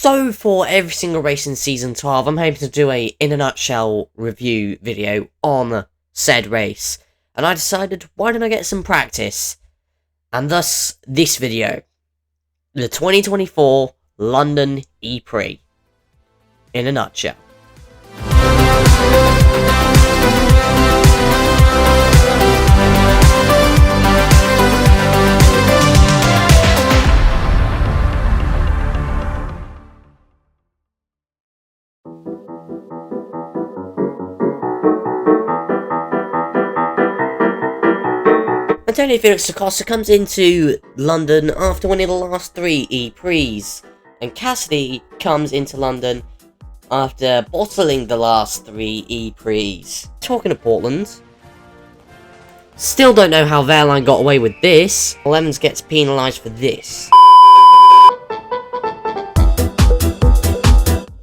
So for every single race in Season 12, I'm hoping to do a in a nutshell review video on said race. And I decided, why don't I get some practice? And thus, this video. The 2024 London E Prix. In a nutshell. Antonio Felix da Costa comes into London after winning the last 3 E Prix, and Cassidy comes into London after bottling the last 3 E Prix. Talking of Portland, still don't know how Wehrlein got away with this. Lemons gets penalised for this.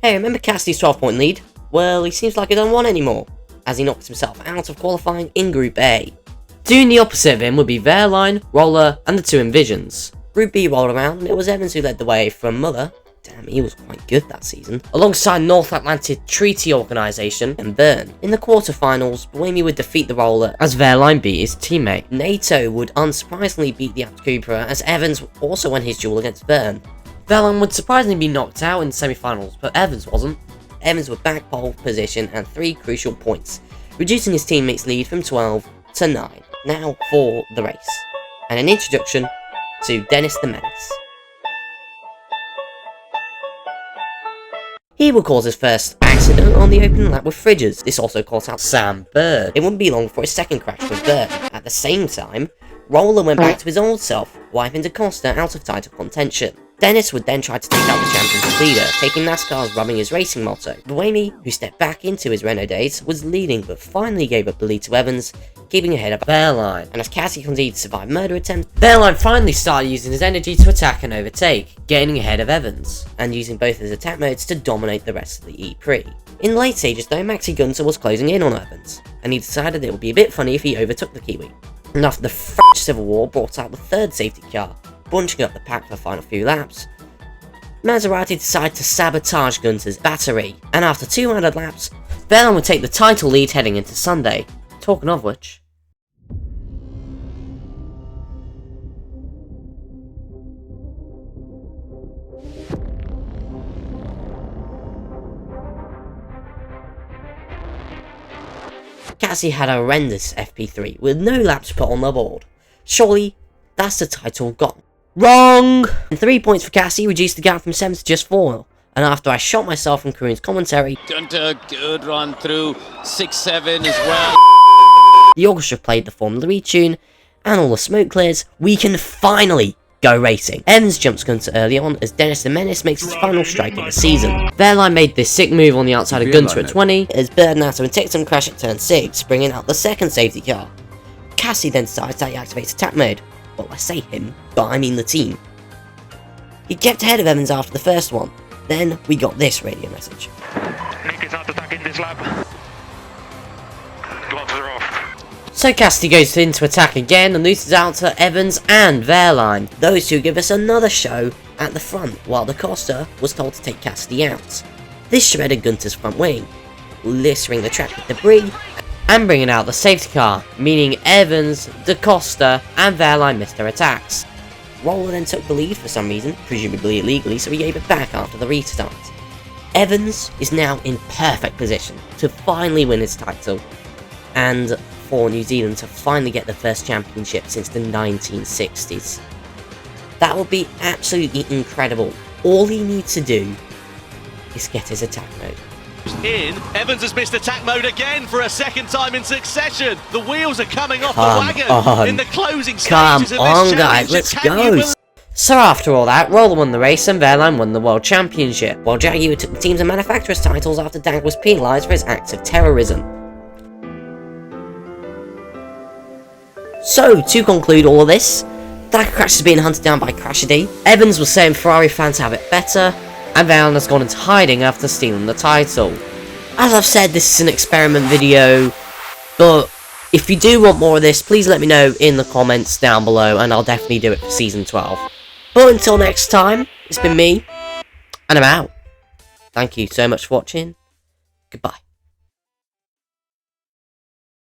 Hey, remember Cassidy's 12-point lead? Well, he seems like he doesn't want anymore, as he knocks himself out of qualifying in Group A. Doing the opposite of him would be Wehrlein, Roller, and the two Envisions. Group B rolled around, and it was Evans who led the way from Muller. Damn, he was quite good that season. Alongside North Atlantic Treaty Organisation and Bern. In the quarterfinals, Buemi would defeat the Roller as Wehrlein beat his teammate. NATO would unsurprisingly beat the Apt Cupra as Evans also won his duel against Bern. Wehrlein would surprisingly be knocked out in the semi-finals, but Evans wasn't. Evans would back pole position and 3 crucial points, reducing his teammate's lead from 12 to 9. Now for the race, and an introduction to Dennis the Menace. He would cause his first accident on the opening lap with Fridges. This also caught out Sam Bird. It wouldn't be long before his second crash with Bird. At the same time, Roller went back to his old self, wiping da Costa out of title contention. Dennis would then try to take out the championship leader, taking NASCAR's rubbing his racing motto. Buemi, who stepped back into his Renault days, was leading but finally gave up the lead to Evans, keeping ahead of Wehrlein. And as Cassie continued to survive murder attempts, Wehrlein finally started using his energy to attack and overtake, gaining ahead of Evans, and using both his attack modes to dominate the rest of the E Prix. In the late stages though, Maxi Gunter was closing in on Evans, and he decided it would be a bit funny if he overtook the Kiwi. And after the French Civil War brought out the third safety car, bunching up the pack for the final few laps, Maserati decided to sabotage Gunter's battery, and after 200 laps, Wehrlein would take the title lead heading into Sunday. Talking of which, Cassie had a horrendous FP3 with no laps put on the board. Surely, that's the title gone. Wrong! And 3 points for Cassie reduced the gap from 7 to just 4. And after I shot myself from Karoon's commentary, Gunter, good run through 6-7 as well. The orchestra played the Formula E tune, and all the smoke clears, we can finally go racing. Evans jumps Gunter early on as Dennis the Menace makes his final strike of the season. Wehrlein made this sick move on the outside of Gunter at 20, as Bird and Nato takes him crash at turn 6, bringing out the second safety car. Cassie then decides that he activates attack mode. Well, I say him, but I mean the team. He kept ahead of Evans after the first one. Then we got this radio message. Nick is out attack in this lap. Gloves are off. So Cassidy goes into attack again and loses out to Evans and Wehrlein. Those two give us another show at the front, while da Costa was told to take Cassidy out. This shredded Gunter's front wing, littering the track with debris, and bringing out the safety car, meaning Evans, da Costa, and Wehrlein missed their attacks. Roller then took the lead for some reason, presumably illegally, so he gave it back after the restart. Evans is now in perfect position to finally win his title, and for New Zealand to finally get the first championship since the 1960s. That would be absolutely incredible. All he needs to do is get his attack mode. Evans has missed attack mode again for a second time in succession. The wheels are coming off the wagon in the closing stages of this guys, let's go. So after all that, Roller won the race and Wehrlein won the World Championship, while Jaguar took the teams and manufacturers titles after Dag was penalised for his acts of terrorism. So, to conclude all of this, Dag Crash is being hunted down by Crashady, Evans was saying Ferrari fans have it better, and Wehrlein has gone into hiding after stealing the title. As I've said, this is an experiment video, but if you do want more of this, please let me know in the comments down below, and I'll definitely do it for Season 12. But until next time, it's been me, And I'm out. Thank you so much for watching. Goodbye.